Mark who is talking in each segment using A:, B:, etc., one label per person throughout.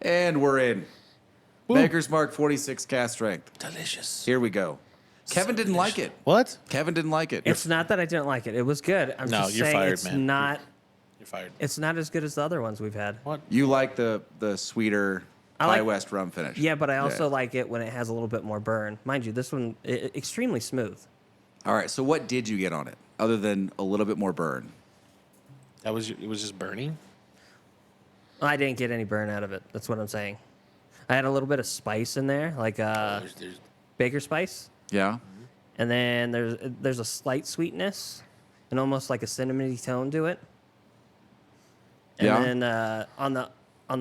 A: And we're in.
B: Woo.
A: Maker's Mark 46 cask strength.
B: Delicious.
A: Here we go. Kevin didn't like it.
B: What?
A: Kevin didn't like it.
C: It's not that I didn't like it. It was good. I'm
B: No,
C: just
B: you're
C: saying
B: fired,
C: it's
B: man.
C: not.
B: You're fired.
C: It's not as good as the other ones we've had.
B: What?
A: You like the sweeter
C: I like-
A: High West rum finish.
C: Yeah, but I also like it when it has a little bit more burn. Mind you, this one extremely smooth.
A: All right, so what did you get on it other than a little bit more burn?
B: It was just burning.
C: I didn't get any burn out of it. That's what I'm saying. I had a little bit of spice in there, like
B: There's
C: baker spice,
A: Yeah.
C: and then there's a slight sweetness and almost like a cinnamony tone to it. And
A: Yeah.
C: then on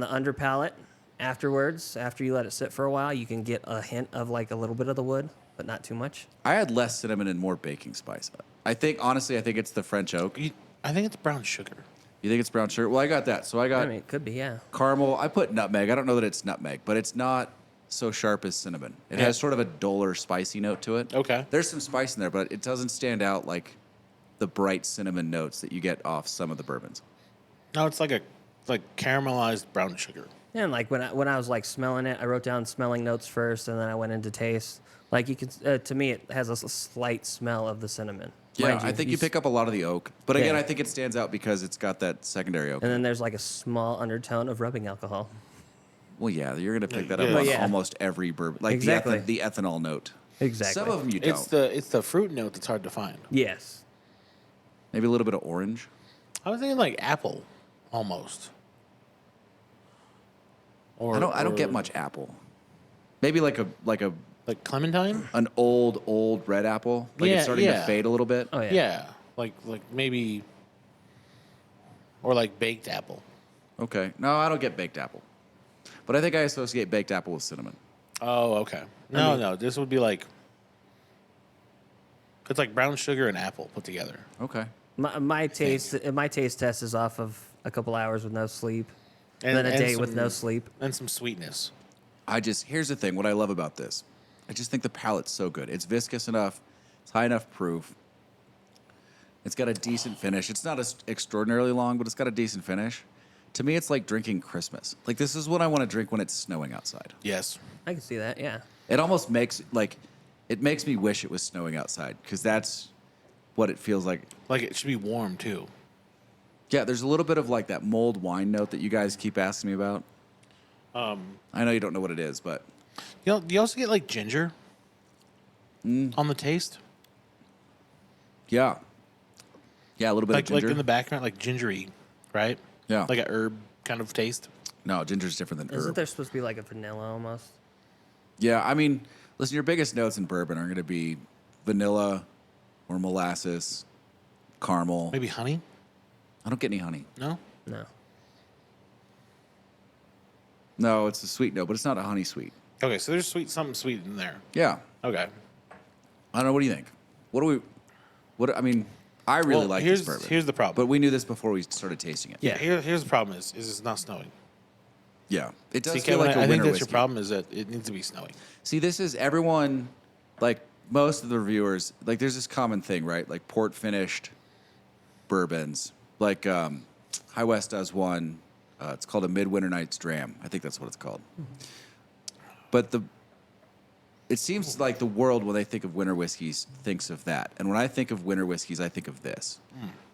C: the under palate afterwards, after you let it sit for a while, you can get a hint of like a little bit of the wood, but not too much.
A: I had less cinnamon and more baking spice. Honestly, I think it's the French oak.
B: I think it's brown sugar.
A: You think it's brown sugar? Well, I got that. So I got
C: I mean, it could be, yeah.
A: caramel. I put nutmeg. I don't know that it's nutmeg, but it's not so sharp as cinnamon. It has sort of a duller, spicy note to it.
B: Okay.
A: There's some spice in there, but it doesn't stand out like the bright cinnamon notes that you get off some of the bourbons.
B: No, it's like caramelized brown sugar.
C: And like when I was like smelling it, I wrote down smelling notes first, and then I went into taste. Like you can, to me, it has a slight smell of the cinnamon.
A: Yeah,
C: Mind
A: I think you pick up a lot of the oak. But again,
C: Yeah.
A: I think it stands out because it's got that secondary oak.
C: And then there's like a small undertone of rubbing alcohol.
A: Well, yeah, you're going to pick that up
B: Yeah.
A: on
C: Yeah.
A: almost every bourbon. Like
C: Exactly.
A: the ethanol note.
C: Exactly.
A: Some of them you don't.
B: It's the fruit note that's hard to find.
C: Yes.
A: Maybe a little bit of orange.
B: I was thinking like apple, almost. Or
A: I don't get much apple. Maybe like
B: clementine.
A: an old red apple. Like
B: Yeah,
A: it's starting to
B: yeah.
A: fade a little bit.
C: Oh yeah.
B: Yeah, like maybe, or like baked apple.
A: Okay. No, I don't get baked apple. But I think I associate baked apple with cinnamon.
B: Oh, okay. No, this would be like, it's like brown sugar and apple put together.
A: Okay.
C: My taste test is off of a couple hours with no sleep, and then a day with no sleep.
B: And some sweetness.
A: Here's the thing. What I love about this, I just think the palate's so good. It's viscous enough. It's high enough proof. It's got a decent finish. It's not as extraordinarily long, but it's got a decent finish. To me, it's like drinking Christmas. Like, this is what I want to drink when it's snowing outside.
B: Yes.
C: I can see that. Yeah.
A: It almost makes me wish it was snowing outside because that's what it feels like.
B: Like it should be warm too.
A: Yeah, there's a little bit of like that mulled wine note that you guys keep asking me about. I know you don't know what it is, but
B: Do you also get like ginger on the taste?
A: yeah, a little bit
B: Like
A: of ginger.
B: in the background, like gingery, right?
A: Yeah.
B: Like a herb kind of taste.
A: No, ginger's different than
C: Isn't
A: herb.
C: there supposed to be like a vanilla almost?
A: Yeah, I mean, listen, your biggest notes in bourbon are going to be vanilla or molasses, caramel.
B: Maybe honey?
A: I don't get any honey.
B: No?
C: No.
A: No, it's a sweet note, but it's not a honey sweet.
B: Okay, so there's something sweet in there.
A: Yeah.
B: Okay.
A: I don't know. What do you think? I mean, I really like this bourbon.
B: Here's the problem.
A: But we knew this before we started tasting it.
B: Yeah, here's the problem is it's not snowing.
A: Yeah. It does
B: See,
A: feel
B: Kevin,
A: like a
B: I think
A: winter
B: that's
A: whiskey.
B: your problem is that it needs to be snowing.
A: See, this is everyone, like most of the reviewers, like there's this common thing, right? Like port finished bourbons. Like High West does one. It's called a Midwinter Night's Dram. I think that's what it's called. But it seems like the world, when they think of winter whiskeys, thinks of that. And when I think of winter whiskeys, I think of this.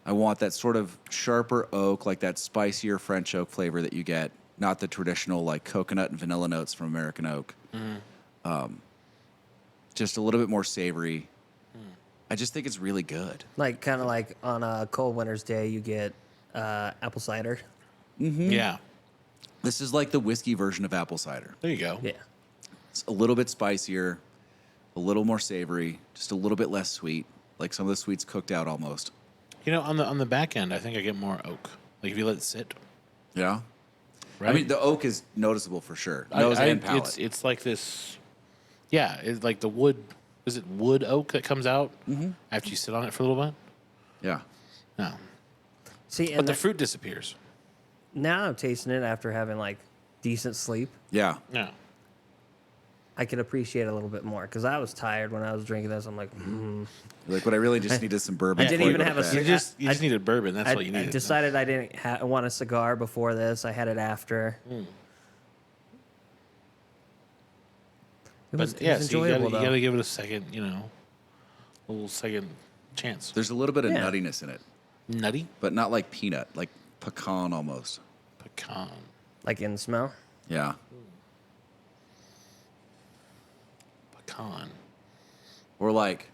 A: I want that sort of sharper oak, like that spicier French oak flavor that you get, not the traditional like coconut and vanilla notes from American oak. Just a little bit more savory. I just think it's really good.
C: Like kind of like on a cold winter's day, you get apple cider.
A: Mm-hmm.
B: Yeah.
A: This is like the whiskey version of apple cider.
B: There you go.
C: Yeah.
A: It's a little bit spicier, a little more savory, just a little bit less sweet. Like some of the sweets cooked out almost.
B: You know, on the back end, I think I get more oak. Like if you let it sit.
A: Yeah.
B: Right?
A: I mean, the oak is noticeable for sure. Nose and palate.
B: It's like this. Yeah, it's like the wood. Is it wood oak that comes out after you sit on it for a little bit?
A: Yeah.
B: No.
C: See,
B: But
C: and
B: the fruit disappears.
C: now I'm tasting it after having like decent sleep.
A: Yeah.
B: Yeah.
C: I can appreciate it a little bit more because I was tired when I was drinking this. I'm like,
A: Like what I really just need is some bourbon.
C: I didn't
A: before
C: even
A: go to
C: have a
A: bed.
C: cigar.
B: You just needed bourbon. That's what you
C: I
B: needed.
C: decided I didn't want a cigar before this. I had it after. was
B: But yeah, so
C: enjoyable
B: you
C: though.
B: gotta give it a second, a little second chance.
A: There's a little bit of
C: Yeah.
A: nuttiness in it,
B: Nutty
A: but not like peanut, like pecan almost.
B: pecan.
C: Like in smell.
A: Yeah.
B: Pecan.
A: Or like,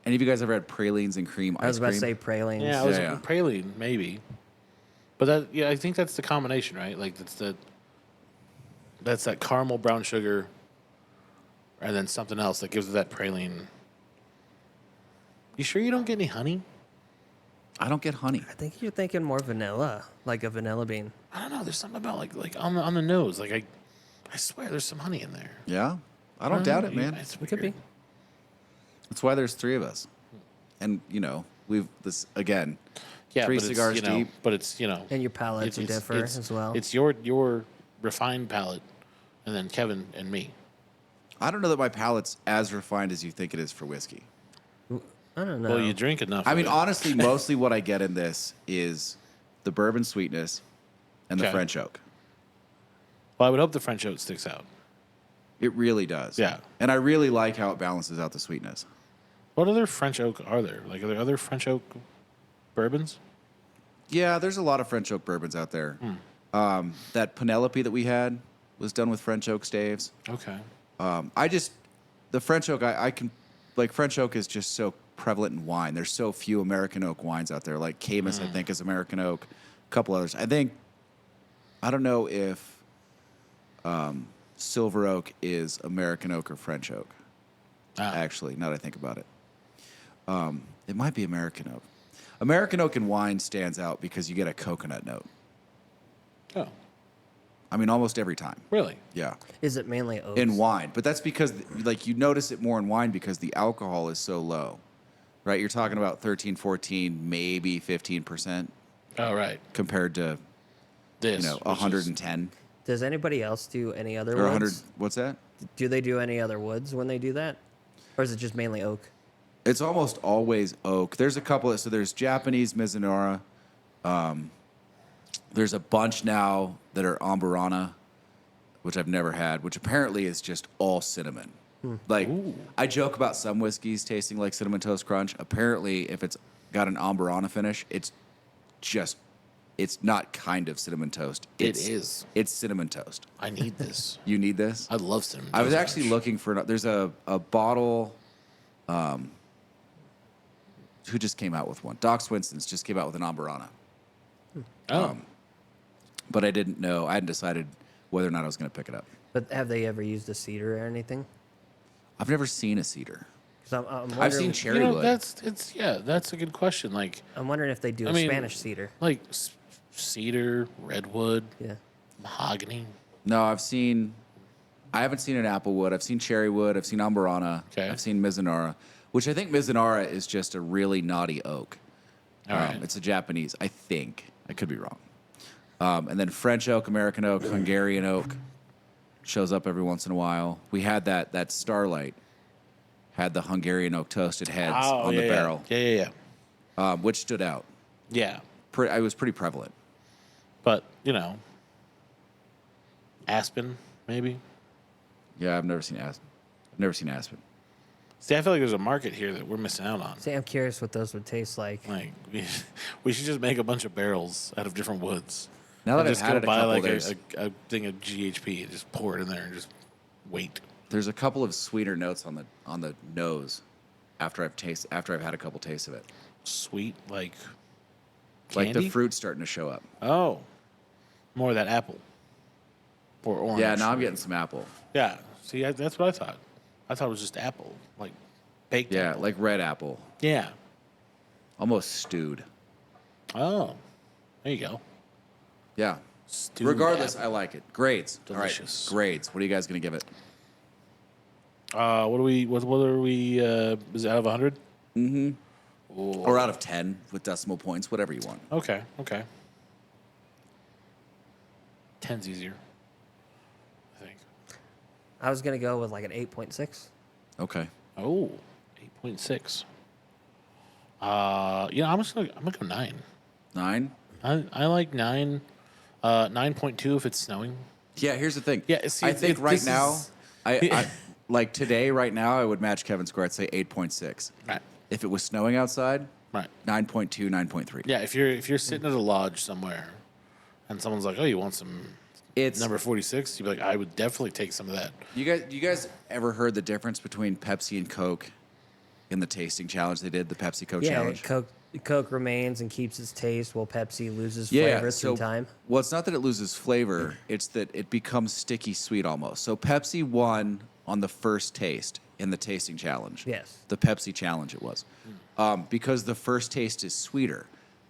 A: any of you guys ever had pralines and cream ice
C: I was about
A: cream?
C: to say pralines.
B: Yeah, I was
A: Yeah.
B: praline maybe, but that I think that's the combination, right? Like that's that caramel brown sugar, and then something else that gives it that praline. You sure you don't get any honey?
A: I don't get honey.
C: I think you're thinking more vanilla, like a vanilla bean.
B: I don't know. There's something about like on the nose. Like I swear there's some honey in there.
A: Yeah? I don't doubt it, man.
B: It's
C: It could be.
B: weird.
A: That's why there's three of us. And, we've, this, again,
B: Yeah,
A: three
B: but
A: cigars
B: it's,
A: deep.
B: But it's
C: And your palates
B: it's-
C: differ
B: it's-
C: as well.
B: It's your refined palate, and then Kevin and me.
A: I don't know that my palate's as refined as you think it is for whiskey.
C: I don't know.
B: Well, you drink enough.
A: I
B: of
A: mean,
B: it.
A: honestly, mostly what I get in this is the bourbon sweetness and the
B: Okay.
A: French oak.
B: Well, I would hope the French oat sticks out.
A: It really does.
B: Yeah.
A: And I really like how it balances out the sweetness.
B: What other French oak are there? Like, are there other French oak bourbons?
A: Yeah, there's a lot of French oak bourbons out there. That Penelope that we had was done with French oak staves.
B: Okay.
A: The French oak, I can, like, French oak is just so prevalent in wine. There's so few American oak wines out there. Like Camus, I think, is American oak. A couple others. I don't know if Silver Oak is American oak or French oak. Actually, now that I think about it. It might be American oak. American oak in wine stands out because you get a coconut note.
B: Oh,
A: I mean, almost every time.
B: really?
A: Yeah.
C: Is it mainly oats?
A: In wine. But that's because, like, you notice it more in wine because the alcohol is so low, right? You're talking about 13, 14, maybe 15%
B: Oh, right.
A: compared to,
B: This. which is-
A: 110
C: Does anybody else do any other
A: or 100.
C: woods?
A: What's that?
C: Do they do any other woods when they do that? Or is it just mainly oak?
A: It's almost always oak. There's a couple so there's Japanese Mizunara. There's a bunch now that are Amburana, which I've never had, which apparently is just all cinnamon. Like, I joke about some whiskeys tasting like Cinnamon Toast Crunch. Apparently, if it's got an Amburana finish, it's not kind of cinnamon toast.
B: It is.
A: It's cinnamon toast.
B: I need this.
A: You need this?
B: I love cinnamon.
A: I was
B: Toast
A: actually
B: Crunch.
A: looking for, there's a bottle, who just came out with one? Doc Swinston's just came out with an Amburana.
B: Oh,
A: But I didn't know, I hadn't decided whether or not I was going to pick it up.
C: But have they ever used a cedar or anything?
A: I've never seen a cedar.
C: 'Cause I'm wondering,
A: I've seen cherry wood.
B: that's a good question. Like
C: I'm wondering if they do
B: I
C: a
B: mean-
C: Spanish cedar.
B: Cedar, redwood,
C: Yeah.
B: mahogany.
A: No, I haven't seen an applewood. I've seen cherry wood. I've seen Amburana.
B: Okay.
A: I've seen Mizunara, which I think Mizunara is just a really naughty oak.
B: All right.
A: It's a Japanese, I think. I could be wrong. And then French oak, American oak, Hungarian oak shows up every once in a while. We had that Starlight had the Hungarian oak toasted heads on the barrel,
B: Yeah.
A: which stood out.
B: Yeah.
A: I was pretty prevalent.
B: But, Aspen, maybe.
A: Yeah, I've never seen Aspen.
B: See, I feel like there's a market here that we're missing out on.
C: See, I'm curious what those would taste like.
B: Like, we should just make a bunch of barrels out of different woods.
A: Now that
B: And
A: I've
B: just
A: had
B: go
A: it a
B: buy
A: couple,
B: like
A: there's,
B: a thing of GHP and just pour it in there and just wait.
A: there's a couple of sweeter notes on the nose after I've had a couple tastes of it.
B: Sweet, like
A: Like the
B: candy?
A: fruit's starting to show up.
B: Oh, more of that apple or orange.
A: Yeah, now I'm getting some apple.
B: Yeah, see, that's what I thought. I thought it was just apple, like baked.
A: Yeah,
B: apple.
A: like red apple,
B: yeah.
A: almost stewed.
B: Oh, there you go.
A: Yeah.
B: Stewed
A: Regardless,
B: apple.
A: I like it. Grades.
B: Delicious.
A: All right. Grades. What are you guys gonna give it?
B: What are we? Is it out of 100?
A: Or out of 10 with decimal points, whatever you want.
B: Okay. 10's easier, I think.
C: I was gonna go with like an 8.6.
A: Okay.
B: Oh, 8.6. I'm gonna go 9.
A: 9.
B: I like 9. 9.2 if it's snowing.
A: Yeah. Here's the thing.
B: Yeah, see,
A: I think
B: it-
A: right
B: this
A: now,
B: is-
A: I like today, right now, I would match Kevin Square. I'd say 8.6.
B: Right.
A: If it was snowing outside,
B: Right.
A: 9.2, 9.3.
B: Yeah, if you're sitting at a lodge somewhere, and someone's like, "Oh, you want some
A: It's
B: number 46?" You'd be like, "I would definitely take some of that."
A: You guys ever heard the difference between Pepsi and Coke in the tasting challenge they did, the PepsiCo
C: Yeah,
A: challenge?
C: Coke remains and keeps its taste, while Pepsi loses
A: Yeah,
C: flavor
A: so,
C: through time.
A: well, it's not that it loses flavor; it's that it becomes sticky sweet almost. So Pepsi won on the first taste in the tasting challenge.
C: Yes.
A: The Pepsi challenge it was, because the first taste is sweeter,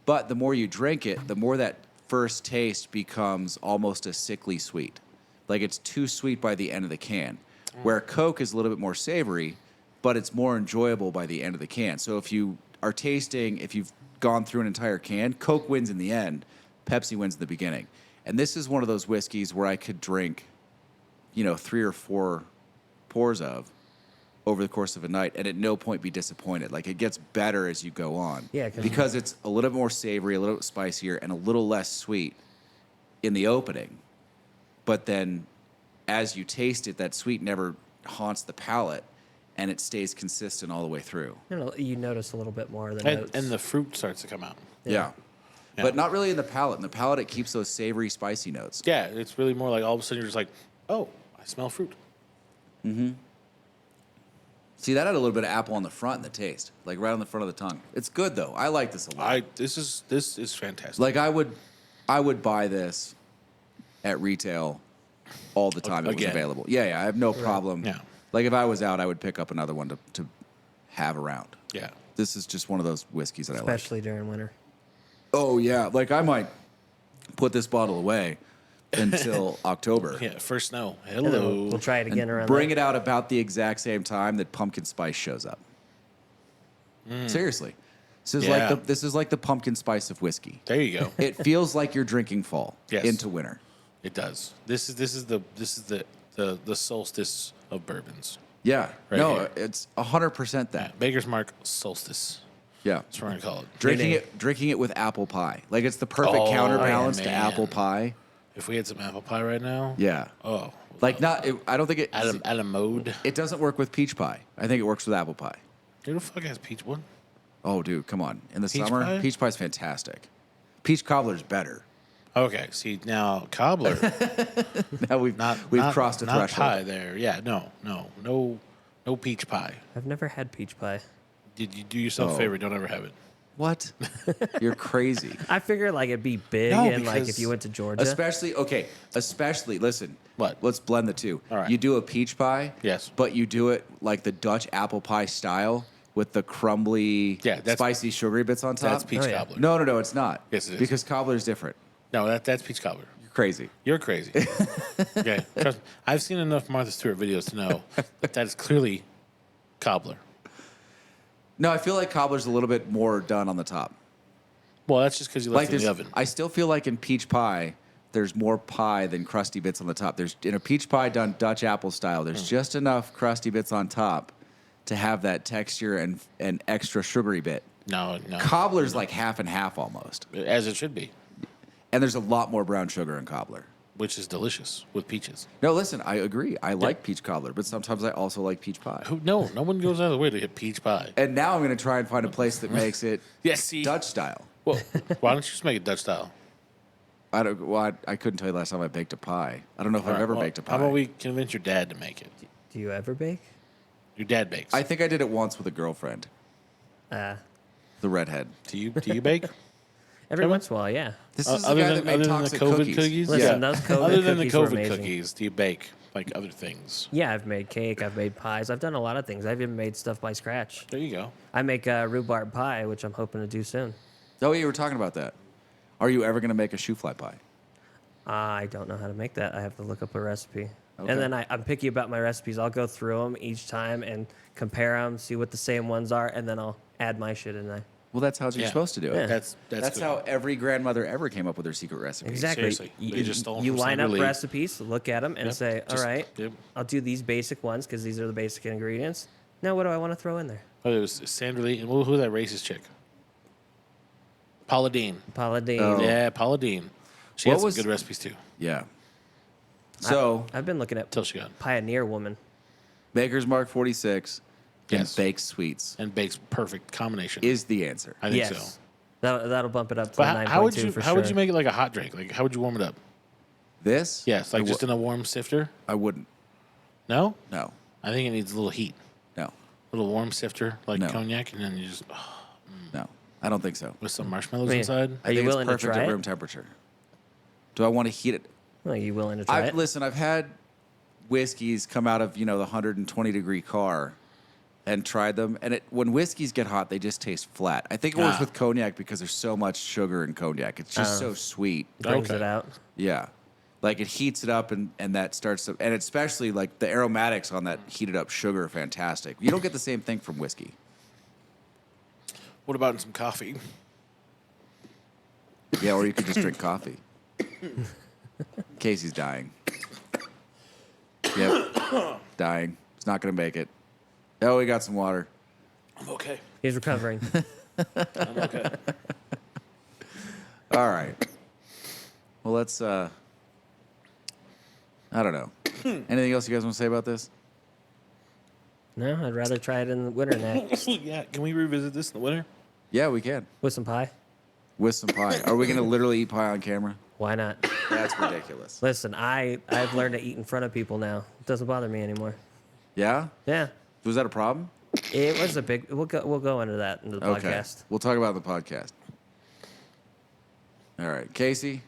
A: but the more you drink it, the more that first taste becomes almost a sickly sweet, like it's too sweet by the end of the can. Where Coke is a little bit more savory, but it's more enjoyable by the end of the can. So if you are tasting, if you've gone through an entire can, Coke wins in the end, Pepsi wins in the beginning. And this is one of those whiskeys where I could drink, 3 or 4 pours of over the course of a night and at no point be disappointed. Like, it gets better as you go on.
C: Yeah,
A: because it's a little bit more savory, a little bit spicier, and a little less sweet in the opening. But then as you taste it, that sweet never haunts the palate, and it stays consistent all the way through.
C: You notice a little bit more of the
B: And,
C: notes.
B: and the fruit starts to come out.
A: Yeah.
B: Yeah.
A: But not really in the palate. In the palate, it keeps those savory, spicy notes.
B: Yeah, it's really more like all of a sudden you're just like, "Oh, I smell fruit."
A: See, that had a little bit of apple on the front in the taste, like right on the front of the tongue. It's good though. I like this a lot.
B: This is fantastic.
A: Like I would buy this at retail all the time it was
B: Again.
A: available. Yeah, I have no problem.
B: Yeah.
A: Like if I was out, I would pick up another one to have around.
B: Yeah.
A: This is just one of those whiskeys that I like.
C: especially during winter.
A: Oh yeah, like I might put this bottle away until October.
B: Yeah, first snow.
C: And then
B: Hello.
C: we'll try it again
A: And
C: around.
A: bring it out about the exact same time that pumpkin spice shows up. Seriously,
B: Yeah.
A: this is like the pumpkin spice of whiskey.
B: There you go.
A: It feels like you're drinking fall
B: Yes.
A: into winter.
B: It does. This is the solstice of bourbons.
A: Yeah,
B: Right
A: no,
B: here.
A: it's 100%
B: Yeah,
A: that.
B: Baker's Mark solstice.
A: Yeah,
B: That's what we're gonna call it.
A: drinking it with apple pie, like it's the perfect
B: Oh,
A: counterbalance to
B: man.
A: apple pie.
B: If we had some apple pie right now.
A: Yeah,
B: Oh.
A: like I don't think
B: At a mode.
A: it doesn't work with peach pie. I think it works with apple pie.
B: Who the fuck has peach one?
A: Oh, dude, come on! In the
B: Peach
A: summer,
B: pie?
A: peach pie's fantastic. Peach cobbler's better.
B: Okay, see now cobbler.
A: Now we've crossed a
B: not
A: threshold.
B: pie there. Yeah, no peach pie.
C: I've never had peach pie.
B: Did you do yourself a
A: Oh.
B: favor? Don't ever have it.
A: What? You're crazy.
C: I figured like it'd be big,
B: No,
C: and like if
B: because-
C: you went to Georgia,
A: Especially, listen.
B: What?
A: Let's blend the two.
B: All right.
A: You do a peach pie.
B: Yes.
A: But you do it like the Dutch apple pie style with the crumbly,
B: Yeah, that's-
A: spicy, sugary bits on top.
B: That's peach
C: Oh, yeah.
B: cobbler.
A: No, it's not.
B: Yes, it is.
A: Because cobbler's different.
B: No, that's peach cobbler.
A: You're crazy.
B: You're crazy. Okay, trust me. I've seen enough Martha Stewart videos to know that is clearly cobbler.
A: No, I feel like cobbler's a little bit more done on the top.
B: Well, that's just because you left it in the oven.
A: I still feel like in peach pie, there's more pie than crusty bits on the top. There's in a peach pie done Dutch apple style. There's just enough crusty bits on top to have that texture and an extra sugary bit.
B: No.
A: Cobbler's like half and half almost,
B: As it should be,
A: and there's a lot more brown sugar in cobbler.
B: which is delicious with peaches.
A: No, listen, I agree. I like peach cobbler, but sometimes I also like peach pie.
B: No one goes out of the way to get peach pie.
A: And now I'm going to try and find a place that makes it
B: Yes, see.
A: Dutch style.
B: Well, why don't you just make it Dutch style?
A: I couldn't tell you last time I baked a pie. I don't know if I've ever baked a pie.
B: How about we convince your dad to make it?
C: do you ever bake?
B: Your dad bakes.
A: I think I did it once with a girlfriend, the redhead.
B: Do you bake?
C: Every once in a while, yeah.
A: This is the guy that made toxic cookies.
C: Listen, those COVID
B: Other than the
C: cookies were
B: COVID
C: amazing.
B: cookies, do you bake like other things?
C: Yeah, I've made cake. I've made pies. I've done a lot of things. I've even made stuff by scratch.
B: There you go.
C: I make rhubarb pie, which I'm hoping to do soon.
A: Oh, you were talking about that. Are you ever going to make a shoe fly pie?
C: I don't know how to make that. I have to look up a recipe.
A: Okay.
C: And then I'm picky about my recipes. I'll go through them each time and compare them, see what the same ones are, and then I'll add my shit in there.
A: Well, that's how you're
B: Yeah.
A: supposed to do it.
C: Yeah.
B: That's
A: That's
B: good.
A: how every grandmother ever came up with their secret recipe.
C: Exactly.
B: Seriously. They just stole 'em
C: You
B: from
C: line
B: Sandra
C: up
B: Lee.
C: recipes, look at them, and
B: Yep.
C: say, all
B: Just-
C: right,
B: yep.
C: I'll do these basic ones because these are the basic ingredients. Now, what do I want to throw in there?
B: Oh, it was Sandra Lee. And who was that racist chick? Paula Deen.
C: Paula Deen.
A: Oh.
B: Yeah, Paula Deen. She
A: What
B: had some
A: was-
B: good recipes too.
A: Yeah. So
C: I've been looking at
B: Till she got.
C: Pioneer Woman.
A: Maker's Mark 46 and
B: Yes.
A: baked sweets
B: And bake's perfect combination.
A: is the answer.
B: I think
C: Yes.
B: so.
C: That'll bump it up to
B: But
C: the
B: how,
C: 9.2
B: how would you
C: for
B: how
C: sure.
B: would you make it like a hot drink? Like how would you warm it up?
A: This?
B: Yes, like
A: I
B: just in a warm sifter.
A: I wouldn't.
B: No,
A: No.
B: I think it needs a little heat,
A: No.
B: a little warm sifter like
A: No.
B: cognac, and then you just
A: No. I don't think so.
B: with some marshmallows
C: I mean,
B: inside.
C: Are you
A: think
C: willing to
A: it's perfect
C: try
A: at
C: it?
A: room temperature. Do I want to heat it?
C: Are you willing to try it?
A: Listen, I've had whiskeys come out of, the 120-degree car and tried them. And when whiskeys get hot, they just taste flat. I think it works
B: Ah.
A: with cognac because there's so much sugar in cognac. It's just so sweet.
C: Brings
B: Okay.
C: it out.
A: Yeah. Like it heats it up and that starts to, and especially like the aromatics on that heated up sugar are fantastic. You don't get the same thing from whiskey.
B: What about in some coffee?
A: Yeah, or you could just drink coffee. Casey's dying. Yep. Dying. He's not going to make it. Oh, we got some water.
B: I'm okay.
C: He's recovering.
B: I'm okay.
A: All right. Well, let's, I don't know. Anything else you guys want to say about this?
C: No, I'd rather try it in the winter next
B: Yeah, can we revisit this in the winter?
A: Yeah, we can.
C: with some pie.
A: With some pie. Are we going to literally eat pie on camera?
C: Why not?
A: That's ridiculous.
C: Listen, I've learned to eat in front of people now. It doesn't bother me anymore.
A: Yeah?
C: Yeah,
A: Was that a problem?
C: it was a big. We'll go into that in the
A: Okay.
C: podcast.
A: We'll talk about it in the podcast. All right. Casey?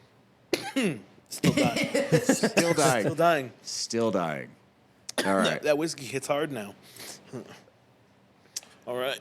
B: Still dying.
A: Still dying.
B: Still dying.
A: Still dying. All right.
B: That whiskey hits hard now. All right.